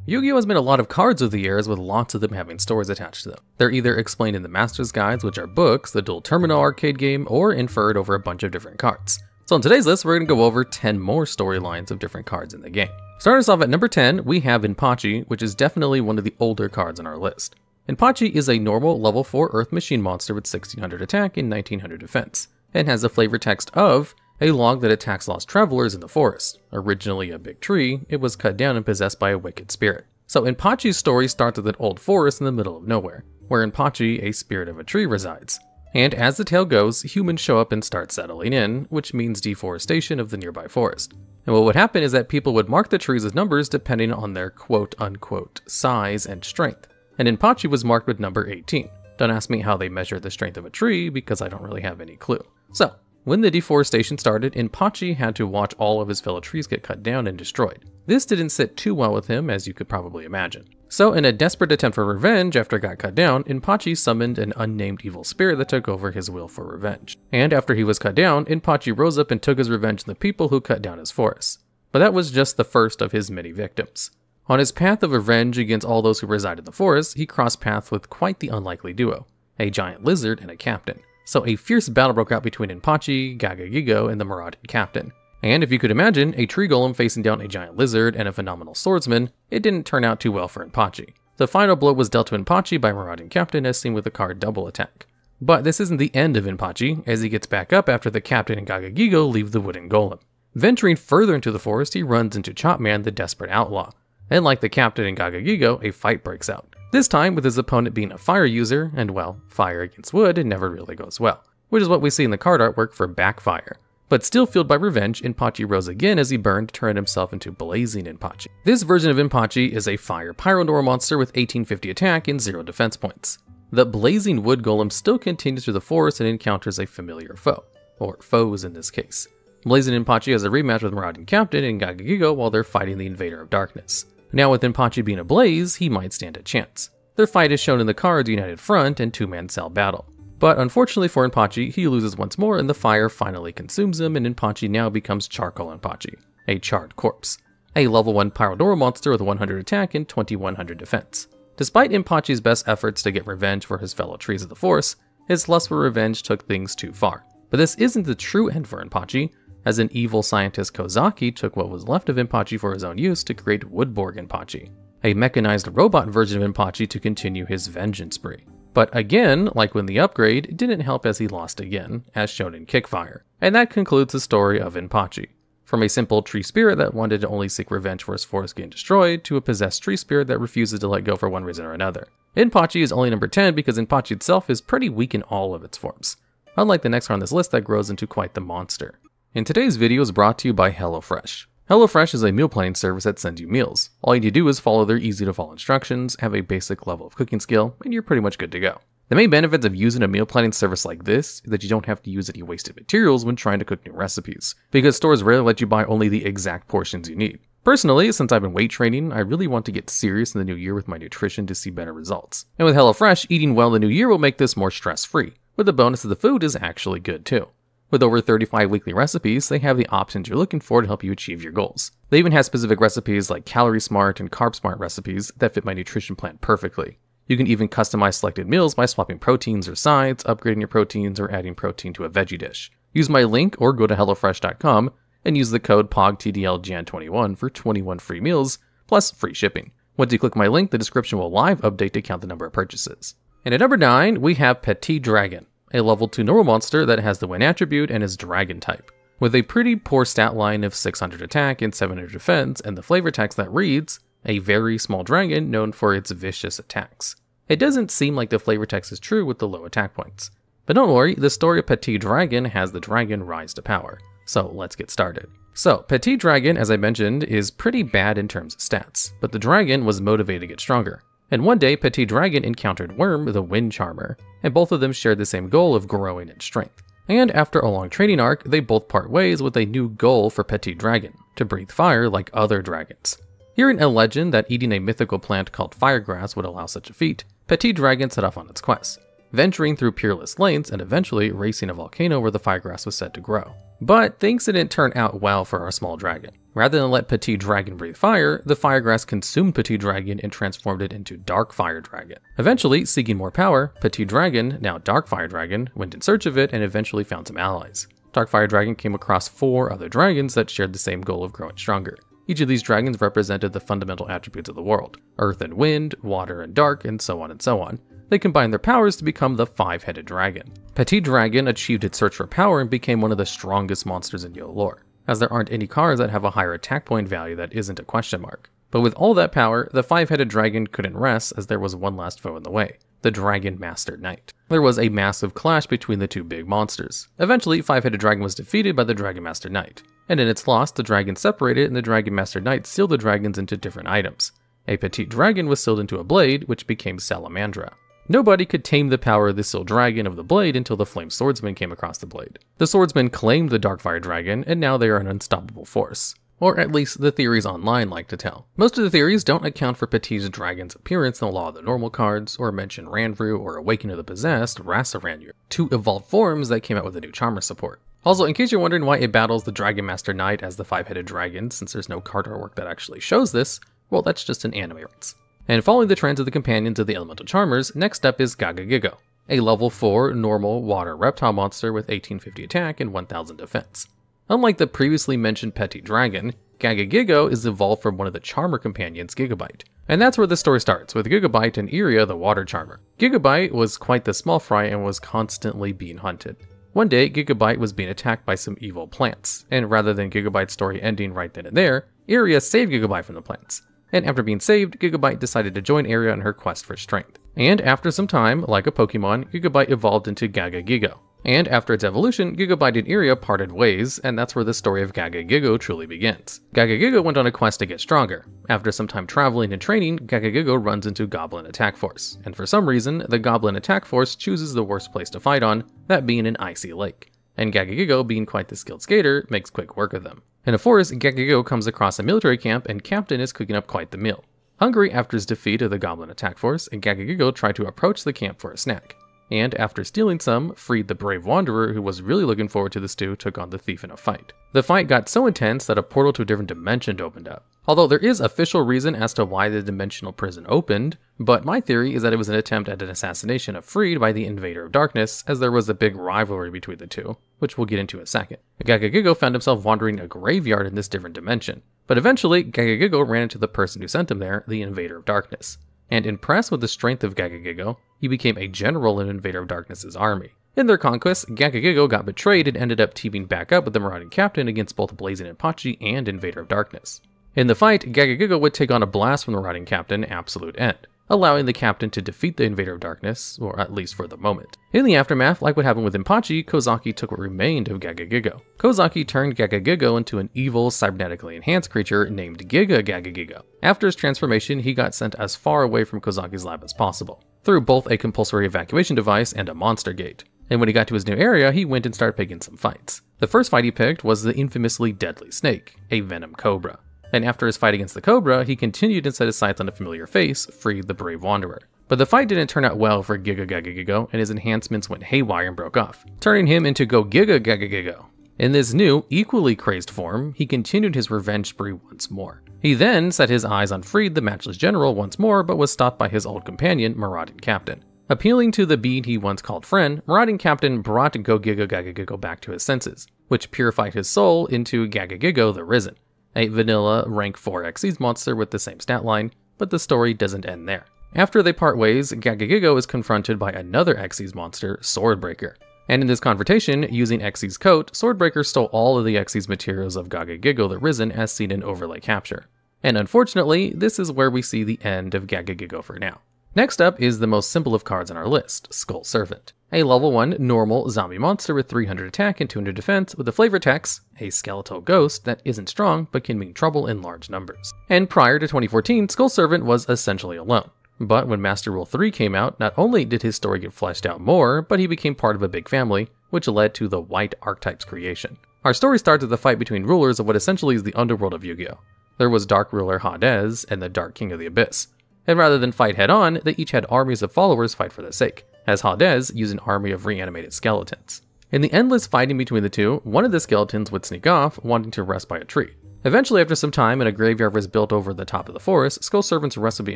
Yu-Gi-Oh has made a lot of cards over the years, with lots of them having stories attached to them. They're either explained in the Master's Guides, which are books, the Duel Terminal arcade game, or inferred over a bunch of different cards. So in today's list, we're going to go over 10 more storylines of different cards in the game. Starting us off at number 10, we have Inpachi, which is definitely one of the older cards on our list. Inpachi is a normal level 4 Earth Machine monster with 1600 attack and 1900 defense, and has the flavor text of a log that attacks lost travelers in the forest. Originally a big tree, it was cut down and possessed by a wicked spirit. So Inpachi's story starts with an old forest in the middle of nowhere, where Inpachi, a spirit of a tree, resides. And as the tale goes, humans show up and start settling in, which means deforestation of the nearby forest. And what would happen is that people would mark the trees with numbers depending on their quote-unquote size and strength. And Inpachi was marked with number 18. Don't ask me how they measure the strength of a tree, because I don't really have any clue. So, when the deforestation started, Inpachi had to watch all of his fellow trees get cut down and destroyed. This didn't sit too well with him, as you could probably imagine. So in a desperate attempt for revenge after it got cut down, Inpachi summoned an unnamed evil spirit that took over his will for revenge. And after he was cut down, Inpachi rose up and took his revenge on the people who cut down his forests. But that was just the first of his many victims. On his path of revenge against all those who reside in the forest, he crossed paths with quite the unlikely duo, a giant lizard and a captain. So a fierce battle broke out between Inpachi, Gagagigo, and the Marauding Captain. And if you could imagine a tree golem facing down a giant lizard and a phenomenal swordsman, it didn't turn out too well for Inpachi. The final blow was dealt to Inpachi by Marauding Captain, as seen with the card Double Attack. But this isn't the end of Inpachi, as he gets back up after the Captain and Gagagigo leave the wooden golem. Venturing further into the forest, he runs into Chopman, the desperate outlaw. And like the Captain and Gagagigo, a fight breaks out. This time with his opponent being a fire user, and well, fire against wood never really goes well, which is what we see in the card artwork for Backfire. But still fueled by revenge, Inpachi rose again as he burned to turn himself into Blazing Inpachi. This version of Inpachi is a fire pyro monster with 1850 attack and 0 defense points. The Blazing Wood Golem still continues through the forest and encounters a familiar foe, or foes in this case. Blazing Inpachi has a rematch with Marauding Captain and Gagagigo while they're fighting the Invader of Darkness. Now with Inpachi being ablaze, he might stand a chance. Their fight is shown in the card's United Front and two-man cell battle. But unfortunately for Inpachi, he loses once more and the fire finally consumes him, and Inpachi now becomes Charcoal Inpachi, a charred corpse. A level 1 Pyrodoro monster with 100 attack and 2100 defense. Despite Inpachi's best efforts to get revenge for his fellow trees of the forest, his lust for revenge took things too far. But this isn't the true end for Inpachi, as an evil scientist Kozaki took what was left of Inpachi for his own use to create Woodborg Inpachi, a mechanized robot version of Inpachi to continue his vengeance spree. But again, like when the upgrade, it didn't help as he lost again, as shown in Kickfire. And that concludes the story of Inpachi. From a simple tree spirit that wanted to only seek revenge for his forest getting destroyed, to a possessed tree spirit that refuses to let go for one reason or another. Inpachi is only number 10 because Inpachi itself is pretty weak in all of its forms, unlike the next one on this list that grows into quite the monster. And today's video is brought to you by HelloFresh. HelloFresh is a meal planning service that sends you meals. All you need to do is follow their easy-to-follow instructions, have a basic level of cooking skill, and you're pretty much good to go. The main benefits of using a meal planning service like this is that you don't have to use any wasted materials when trying to cook new recipes, because stores rarely let you buy only the exact portions you need. Personally, since I've been weight training, I really want to get serious in the new year with my nutrition to see better results. And with HelloFresh, eating well in the new year will make this more stress-free, with the bonus that the food is actually good too. With over 35 weekly recipes, they have the options you're looking for to help you achieve your goals. They even have specific recipes like Calorie Smart and Carb Smart recipes that fit my nutrition plan perfectly. You can even customize selected meals by swapping proteins or sides, upgrading your proteins, or adding protein to a veggie dish. Use my link or go to HelloFresh.com and use the code POGTDLJAN21 for 21 free meals, plus free shipping. Once you click my link, the description will live update to count the number of purchases. And at number 9, we have Petit Dragon, a level 2 normal monster that has the Win attribute and is Dragon type, with a pretty poor stat line of 600 attack and 700 defense, and the flavor text that reads, a very small dragon known for its vicious attacks. It doesn't seem like the flavor text is true with the low attack points. But don't worry, the story of Petit Dragon has the dragon rise to power. So let's get started. So, Petit Dragon, as I mentioned, is pretty bad in terms of stats, but the dragon was motivated to get stronger. And one day, Petit Dragon encountered Worm, the Wind Charmer, and both of them shared the same goal of growing in strength. And after a long training arc, they both part ways with a new goal for Petit Dragon, to breathe fire like other dragons. Hearing a legend that eating a mythical plant called firegrass would allow such a feat, Petit Dragon set off on its quest. venturing through peerless lanes and eventually racing a volcano where the firegrass was said to grow. But things didn't turn out well for our small dragon. Rather than let Petit Dragon breathe fire, the firegrass consumed Petit Dragon and transformed it into Dark Fire Dragon. Eventually, seeking more power, Petit Dragon, now Dark Fire Dragon, went in search of it and eventually found some allies. Dark Fire Dragon came across 4 other dragons that shared the same goal of growing stronger. Each of these dragons represented the fundamental attributes of the world: earth and wind, water and dark, and so on and so on. They combined their powers to become the 5-headed dragon. Petit Dragon achieved its search for power and became one of the strongest monsters in Yugioh lore, as there aren't any cards that have a higher attack point value that isn't a question mark. But with all that power, the 5-headed dragon couldn't rest as there was one last foe in the way: the Dragon Master Knight. There was a massive clash between the two big monsters. Eventually, 5-headed dragon was defeated by the Dragon Master Knight, and in its loss, the dragons separated and the Dragon Master Knight sealed the dragons into different items. A Petit Dragon was sealed into a blade, which became Salamandra. Nobody could tame the power of the sealed dragon of the blade until the Flame Swordsman came across the blade. The Swordsman claimed the Darkfire Dragon, and now they are an unstoppable force. Or at least the theories online like to tell. Most of the theories don't account for Petit Dragon's appearance in the Law of the Normal cards, or mention Ranru or Awakening of the Possessed, Rasa Ranyu, 2 evolved forms that came out with a new Charmer support. Also, in case you're wondering why it battles the Dragon Master Knight as the 5-headed dragon, since there's no card artwork that actually shows this, well, that's just an anime reference. And following the trends of the companions of the Elemental Charmers, next up is Gagagigo, a level 4 normal water reptile monster with 1850 attack and 1000 defense. Unlike the previously mentioned Petit Dragon, Gagagigo is evolved from one of the Charmer companions, Gigabyte. And that's where the story starts, with Gigabyte and Iria, the water charmer. Gigabyte was quite the small fry and was constantly being hunted. One day, Gigabyte was being attacked by some evil plants, and rather than Gigabyte's story ending right then and there, Iria saved Gigabyte from the plants. And after being saved, Gigabyte decided to join Iria on her quest for strength. And after some time, like a Pokemon, Gigabyte evolved into Gagagigo. And after its evolution, Gigabyte and Iria parted ways, and that's where the story of Gagagigo truly begins. Gagagigo went on a quest to get stronger. After some time traveling and training, Gagagigo runs into Goblin Attack Force. And for some reason, the Goblin Attack Force chooses the worst place to fight on, that being an icy lake. And Gagagigo, being quite the skilled skater, makes quick work of them. In a forest, Gagagigo comes across a military camp, and Captain is cooking up quite the meal. Hungry after his defeat of the Goblin Attack Force, Gagagigo tried to approach the camp for a snack. And after stealing some, freed the brave wanderer who was really looking forward to the stew, took on the thief in a fight. The fight got so intense that a portal to a different dimension opened up. Although there is official reason as to why the dimensional prison opened, but my theory is that it was an attempt at an assassination of Freed by the Invader of Darkness, as there was a big rivalry between the two, which we'll get into in a second. Gagagigo found himself wandering a graveyard in this different dimension, but eventually Gagagigo ran into the person who sent him there, the Invader of Darkness. And impressed with the strength of Gagagigo, he became a general in Invader of Darkness's army. In their conquest, Gagagigo got betrayed and ended up teaming back up with the Marauding Captain against both Blazing Inpachi and Invader of Darkness. In the fight, Gagagigo would take on a blast from the Marauding Captain, Absolute End, allowing the Captain to defeat the Invader of Darkness, or at least for the moment. In the aftermath, like what happened with Inpachi, Kozaki took what remained of Gagagigo. Kozaki turned Gagagigo into an evil, cybernetically enhanced creature named Gagagigo. After his transformation, he got sent as far away from Kozaki's lab as possible, through both a compulsory evacuation device and a monster gate. And when he got to his new area, he went and started picking some fights. The first fight he picked was the infamously deadly snake, a venom cobra. And after his fight against the cobra, he continued and set his sights on a familiar face, Freed the brave wanderer. But the fight didn't turn out well for Gagagigo, and his enhancements went haywire and broke off, turning him into Gagagigo. In this new, equally crazed form, he continued his revenge spree once more. He then set his eyes on Freed the matchless general once more, but was stopped by his old companion, Marauding Captain. Appealing to the being he once called friend, Marauding Captain brought Gagagigo back to his senses, which purified his soul into Gagagigo the Risen, a vanilla rank 4 Xyz monster with the same stat line, but the story doesn't end there. After they part ways, Gagagigo is confronted by another Xyz monster, Swordbreaker. And in this confrontation, using Xyz's coat, Swordbreaker stole all of the Xyz materials of Gagagigo the Risen as seen in Overlay Capture. And unfortunately, this is where we see the end of Gagagigo for now. Next up is the most simple of cards on our list, Skull Servant. A level 1 normal zombie monster with 300 attack and 200 defense with a flavor text, a skeletal ghost that isn't strong but can mean trouble in large numbers. And prior to 2014, Skull Servant was essentially alone. But when Master Rule 3 came out, not only did his story get fleshed out more, but he became part of a big family, which led to the White Archetype's creation. Our story starts with a fight between rulers of what essentially is the underworld of Yu-Gi-Oh! There was Dark Ruler Hades and the Dark King of the Abyss. And rather than fight head-on, they each had armies of followers fight for their sake. as Hades used an army of reanimated skeletons. In the endless fighting between the two, one of the skeletons would sneak off, wanting to rest by a tree. Eventually, after some time and a graveyard was built over the top of the forest, Skull Servant's rest would be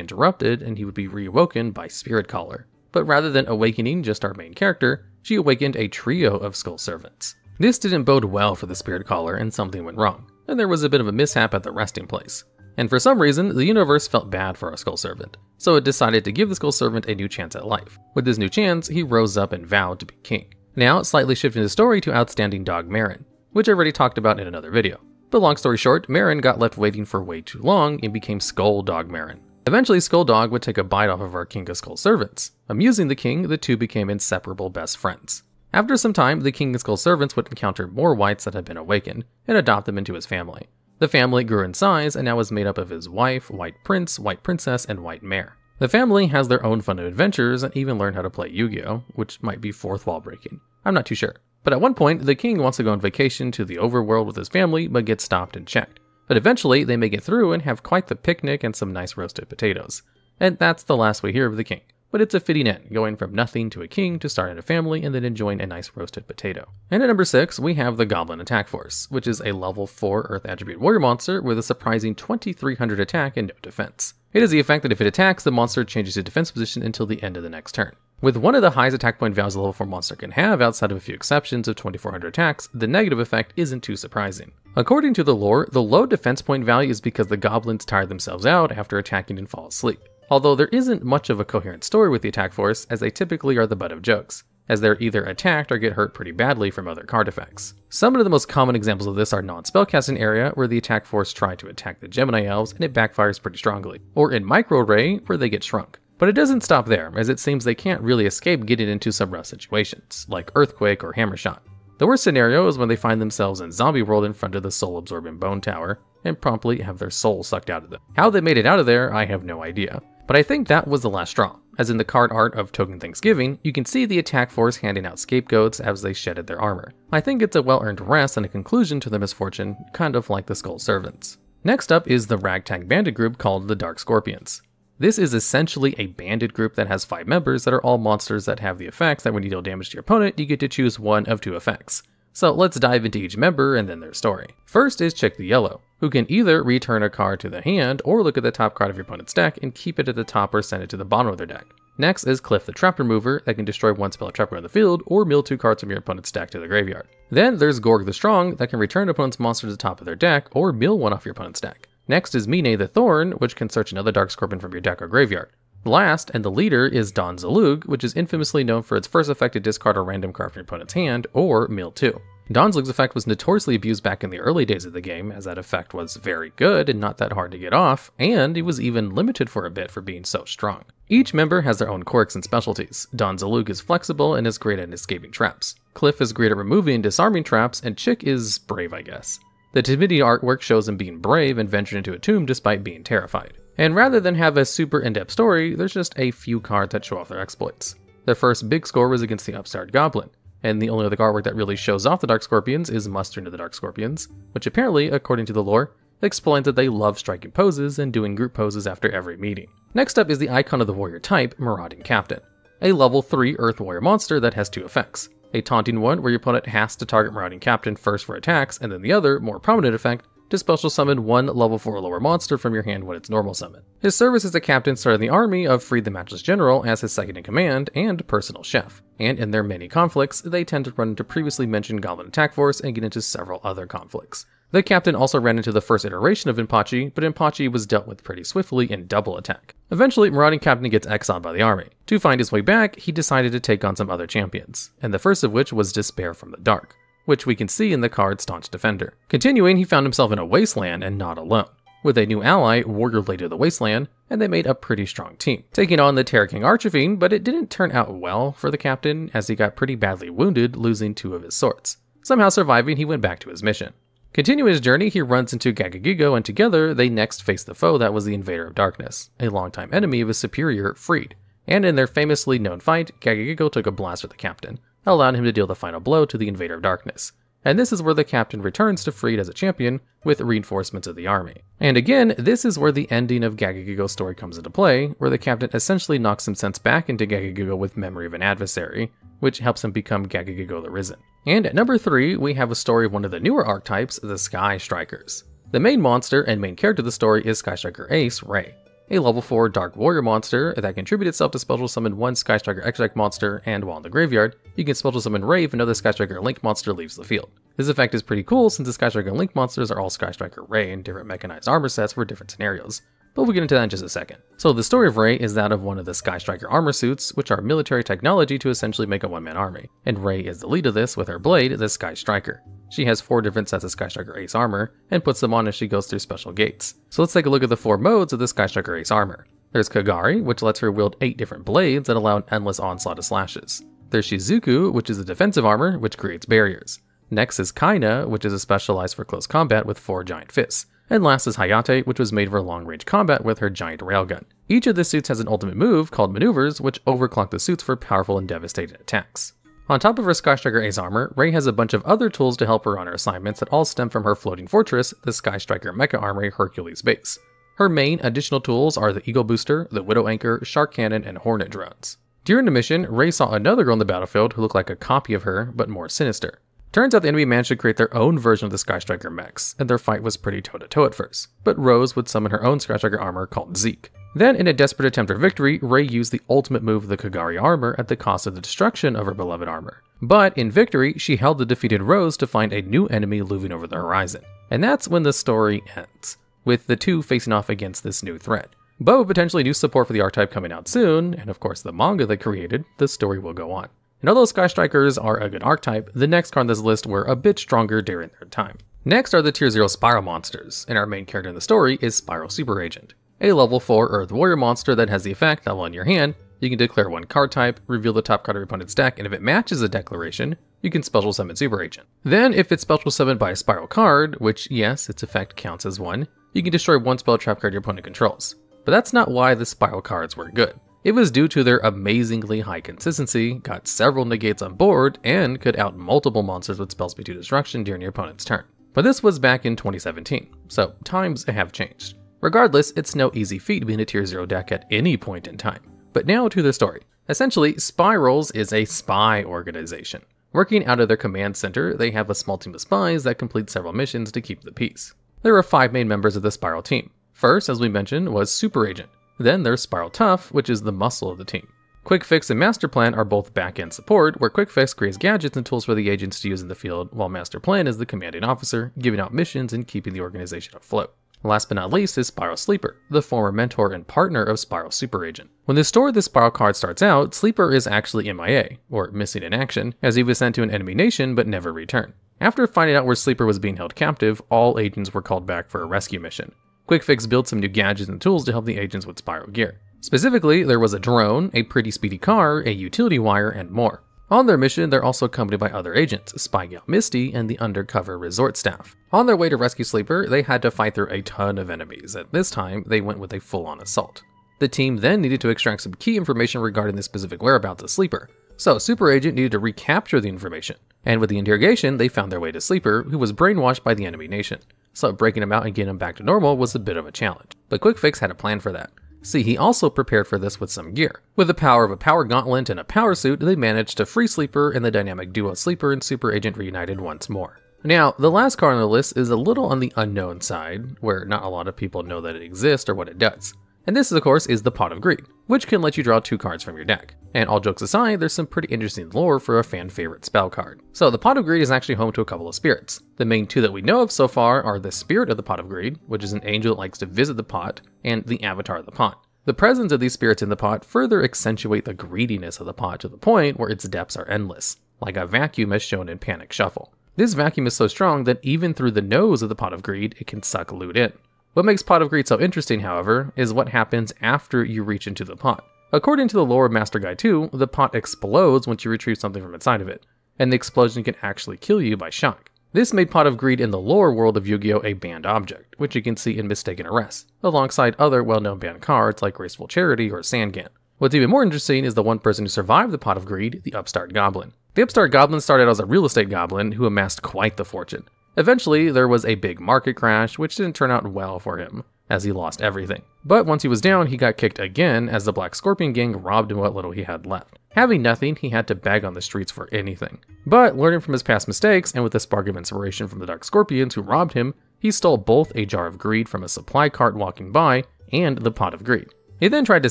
interrupted and he would be reawoken by Spirit Caller. But rather than awakening just our main character, she awakened a trio of Skull Servants. This didn't bode well for the Spirit Caller and something went wrong, and there was a bit of a mishap at the resting place. And for some reason, the universe felt bad for our Skull Servant, so it decided to give the Skull Servant a new chance at life. With this new chance, he rose up and vowed to be king. Now, slightly shifting the story to outstanding dog Marin, which I already talked about in another video. But long story short, Marin got left waiting for way too long and became Skull Dog Marin. Eventually, Skull Dog would take a bite off of our King of Skull Servants. Amusing the king, the two became inseparable best friends. After some time, the King of Skull Servants would encounter more wights that had been awakened, and adopt them into his family. The family grew in size and now was made up of his wife, White Prince, White Princess, and White Mare. The family has their own fun adventures and even learned how to play Yugioh, which might be fourth wall breaking. I'm not too sure. But at one point, the king wants to go on vacation to the overworld with his family, but gets stopped and checked. But eventually, they make it through and have quite the picnic and some nice roasted potatoes. And that's the last we hear of the king. But it's a fitting end, going from nothing to a king to starting a family and then enjoying a nice roasted potato. And at number 6, we have the Goblin Attack Force, which is a level 4 Earth Attribute Warrior monster with a surprising 2300 attack and no defense. It has the effect that if it attacks, the monster changes its defense position until the end of the next turn. With one of the highest attack point values a level 4 monster can have, outside of a few exceptions of 2400 attacks, the negative effect isn't too surprising. According to the lore, the low defense point value is because the goblins tire themselves out after attacking and fall asleep. Although there isn't much of a coherent story with the attack force, as they typically are the butt of jokes, as they're either attacked or get hurt pretty badly from other card effects. Some of the most common examples of this are non-spellcasting area, where the attack force try to attack the Gemini Elves and it backfires pretty strongly, or in Micro Ray, where they get shrunk. But it doesn't stop there, as it seems they can't really escape getting into some rough situations, like Earthquake or Hammershot. The worst scenario is when they find themselves in Zombie World in front of the soul-absorbing Bone Tower, and promptly have their soul sucked out of them. How they made it out of there, I have no idea. But I think that was the last straw, as in the card art of Token Thanksgiving, you can see the attack force handing out scapegoats as they shedded their armor. I think it's a well-earned rest and a conclusion to their misfortune, kind of like the Skull Servants. Next up is the ragtag bandit group called the Dark Scorpions. This is essentially a bandit group that has 5 members that are all monsters that have the effects that when you deal damage to your opponent, you get to choose one of 2 effects. So let's dive into each member and then their story. First is Chick the Yellow, who can either return a card to the hand or look at the top card of your opponent's deck and keep it at the top or send it to the bottom of their deck. Next is Cliff the Trap Remover, that can destroy one spell or trap on the field or mill 2 cards from your opponent's deck to the graveyard. Then there's Gorg the Strong, that can return an opponent's monster to the top of their deck or mill one off your opponent's deck. Next is Mine the Thorn, which can search another Dark Scorpion from your deck or graveyard. Last, and the leader, is Don Zalug, which is infamously known for its first effect to discard a random card from your opponent's hand or mill 2. Don Zalug's effect was notoriously abused back in the early days of the game, as that effect was very good and not that hard to get off, and it was even limited for a bit for being so strong. Each member has their own quirks and specialties. Don Zalug is flexible and is great at escaping traps. Cliff is great at removing and disarming traps, and Chick is brave, I guess. The timidity artwork shows him being brave and venturing into a tomb despite being terrified. And rather than have a super in-depth story, there's just a few cards that show off their exploits. Their first big score was against the Upstart Goblin, and the only other artwork that really shows off the Dark Scorpions is Muster into the Dark Scorpions, which apparently, according to the lore, explains that they love striking poses and doing group poses after every meeting. Next up is the icon of the warrior type, Marauding Captain, a level 3 Earth Warrior monster that has 2 effects. A taunting one, where your opponent has to target Marauding Captain first for attacks, and then the other, more prominent effect, to special summon one level 4 or lower monster from your hand when it's normal summon. His service as a captain started the army of Freed the Matchless General as his second in command and personal chef. And in their many conflicts, they tend to run into previously mentioned Goblin Attack Force and get into several other conflicts. The captain also ran into the first iteration of Inpachi, but Inpachi was dealt with pretty swiftly in double attack. Eventually, Marauding Captain gets exiled by the army. To find his way back, he decided to take on some other champions, and the first of which was Despair from the Dark, which we can see in the card Staunch Defender. Continuing, he found himself in a wasteland and not alone, with a new ally, Warrior Lady of the Wasteland, and they made a pretty strong team, taking on the Terror King Archivine, but it didn't turn out well for the captain as he got pretty badly wounded, losing 2 of his swords. Somehow surviving, he went back to his mission. Continuing his journey, he runs into Gagagigo, and together they next face the foe that was the Invader of Darkness, a longtime enemy of his superior, Freed. And in their famously known fight, Gagagigo took a blast at the captain, allowing him to deal the final blow to the Invader of Darkness. and this is where the captain returns to Freed as a champion with reinforcements of the army. And again, this is where the ending of Gagagigo's story comes into play, where the captain essentially knocks some sense back into Gagagigo with memory of an adversary, which helps him become Gagagigo the Risen. And at number 3, we have a story of one of the newer archetypes, the Sky Strikers. The main monster and main character of the story is Sky Striker Ace, Ray, a level 4 Dark Warrior monster that can tribute itself to special summon one Sky Striker X-Strike monster, and while in the graveyard, you can special summon Ray if another Sky Striker Link monster leaves the field. This effect is pretty cool since the Sky Striker Link monsters are all Sky Striker Ray in different mechanized armor sets for different scenarios, but we'll get into that in just a second. So the story of Ray is that of one of the Sky Striker armor suits, which are military technology to essentially make a one-man army, and Ray is the lead of this with her blade, the Sky Striker. She has 4 different sets of Sky Striker Ace armor, and puts them on as she goes through special gates. So let's take a look at the 4 modes of the Sky Striker Ace armor. There's Kagari, which lets her wield 8 different blades that allow an endless onslaught of slashes. There's Shizuku, which is a defensive armor, which creates barriers. Next is Kaina, which is specialized for close combat with 4 giant fists. And last is Hayate, which was made for long-range combat with her giant railgun. Each of the suits has an ultimate move called Maneuvers, which overclock the suits for powerful and devastating attacks. On top of her Sky Striker Ace armor, Ray has a bunch of other tools to help her on her assignments that all stem from her floating fortress, the Sky Striker Mecha Armory Hercules Base. Her main additional tools are the Eagle Booster, the Widow Anchor, Shark Cannon, and Hornet drones. During the mission, Ray saw another girl on the battlefield who looked like a copy of her, but more sinister. Turns out the enemy managed to create their own version of the Sky Striker mechs, and their fight was pretty toe-to-toe at first, but Rose would summon her own Sky Striker armor called Zeke. Then, in a desperate attempt at victory, Ray used the ultimate move of the Kagari armor at the cost of the destruction of her beloved armor. But in victory, she held the defeated Rose to find a new enemy looming over the horizon. And that's when the story ends, with the two facing off against this new threat. But with potentially new support for the archetype coming out soon, and of course the manga they created, the story will go on. And although Sky Strikers are a good archetype, the next card on this list were a bit stronger during their time. Next are the Tier 0 Spyral monsters, and our main character in the story is Spyral Super Agent, a level 4 Earth Warrior monster that has the effect that while in your hand, you can declare one card type, reveal the top card of your opponent's deck, and if it matches a declaration, you can special summon Super Agent. Then, if it's special summoned by a Spyral card, which yes, its effect counts as one, you can destroy one spell trap card your opponent controls. But that's not why the Spyral cards were good. It was due to their amazingly high consistency, got several negates on board, and could out multiple monsters with spell speed to destruction during your opponent's turn. But this was back in 2017, so times have changed. Regardless, it's no easy feat being a Tier 0 deck at any point in time. But now to the story. Essentially, Spyrals is a spy organization. Working out of their command center, they have a small team of spies that complete several missions to keep the peace. There are 5 main members of the Spyral team. First, as we mentioned, was Super Agent. Then there's Spyral Tough, which is the muscle of the team. Quick Fix and Master Plan are both back-end support, where Quick Fix creates gadgets and tools for the agents to use in the field, while Master Plan is the commanding officer, giving out missions and keeping the organization afloat. Last but not least is Spyral Sleeper, the former mentor and partner of Spyral Super Agent. When the story of the Spyral card starts out, Sleeper is actually MIA, or missing in action, as he was sent to an enemy nation but never returned. After finding out where Sleeper was being held captive, all agents were called back for a rescue mission. Quick Fix built some new gadgets and tools to help the agents with Spyral gear. Specifically, there was a drone, a pretty speedy car, a utility wire, and more. On their mission, they're also accompanied by other agents, Spy Gal Misty and the undercover resort staff. On their way to rescue Sleeper, they had to fight through a ton of enemies. At this time, they went with a full-on assault. The team then needed to extract some key information regarding the specific whereabouts of Sleeper, so Super Agent needed to recapture the information. And with the interrogation, they found their way to Sleeper, who was brainwashed by the enemy nation. So breaking him out and getting him back to normal was a bit of a challenge. But Quick Fix had a plan for that. See, he also prepared for this with some gear. With the power of a power gauntlet and a power suit, they managed to free Sleeper, and the dynamic duo Sleeper and Super Agent reunited once more. Now, the last card on the list is a little on the unknown side, where not a lot of people know that it exists or what it does. And this, of course, is the Pot of Greed, which can let you draw 2 cards from your deck. And all jokes aside, there's some pretty interesting lore for a fan-favorite spell card. So the Pot of Greed is actually home to a couple of spirits. The main 2 that we know of so far are the Spirit of the Pot of Greed, which is an angel that likes to visit the pot, and the Avatar of the Pot. The presence of these spirits in the pot further accentuate the greediness of the pot to the point where its depths are endless, like a vacuum as shown in Panic Shuffle. This vacuum is so strong that even through the nose of the Pot of Greed, it can suck loot in. What makes Pot of Greed so interesting, however, is what happens after you reach into the pot. According to the lore of Master Guide 2, the pot explodes once you retrieve something from inside of it, and the explosion can actually kill you by shock. This made Pot of Greed in the lore world of Yu-Gi-Oh! A banned object, which you can see in Mistaken Arrest, alongside other well-known banned cards like Graceful Charity or Sandgan. What's even more interesting is the one person who survived the Pot of Greed, the Upstart Goblin. The upstart goblin started out as a real estate goblin who amassed quite the fortune. Eventually, there was a big market crash, which didn't turn out well for him, as he lost everything. But once he was down, he got kicked again as the Black Scorpion gang robbed him what little he had left. Having nothing, he had to beg on the streets for anything. But learning from his past mistakes, and with a spark of inspiration from the Dark Scorpions who robbed him, he stole both a jar of greed from a supply cart walking by and the pot of greed. He then tried to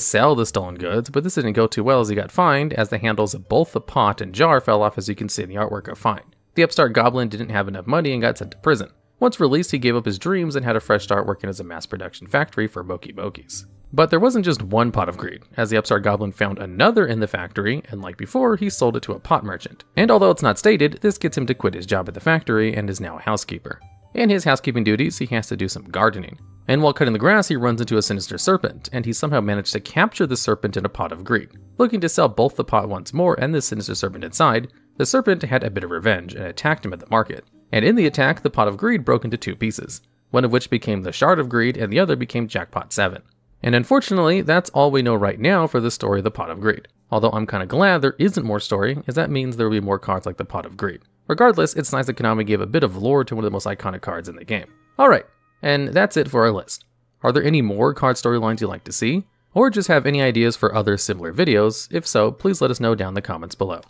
sell the stolen goods, but this didn't go too well as he got fined, as the handles of both the pot and jar fell off, as you can see in the artwork of Fine. The upstart goblin didn't have enough money and got sent to prison. Once released, he gave up his dreams and had a fresh start working as a mass production factory for Moki Mokis. But there wasn't just one pot of greed, as the upstart goblin found another in the factory, and like before, he sold it to a pot merchant. And although it's not stated, this gets him to quit his job at the factory and is now a housekeeper. In his housekeeping duties, he has to do some gardening. And while cutting the grass, he runs into a sinister serpent, and he somehow managed to capture the serpent in a pot of greed. Looking to sell both the pot once more and the sinister serpent inside, the serpent had a bit of revenge and attacked him at the market. And in the attack, the pot of greed broke into two pieces, one of which became the shard of greed and the other became Jackpot 7. And unfortunately, that's all we know right now for the story of the Pot of Greed. Although I'm kinda glad there isn't more story, as that means there will be more cards like the Pot of Greed. Regardless, it's nice that Konami gave a bit of lore to one of the most iconic cards in the game. Alright, and that's it for our list. Are there any more card storylines you'd like to see? Or just have any ideas for other similar videos? If so, please let us know down in the comments below.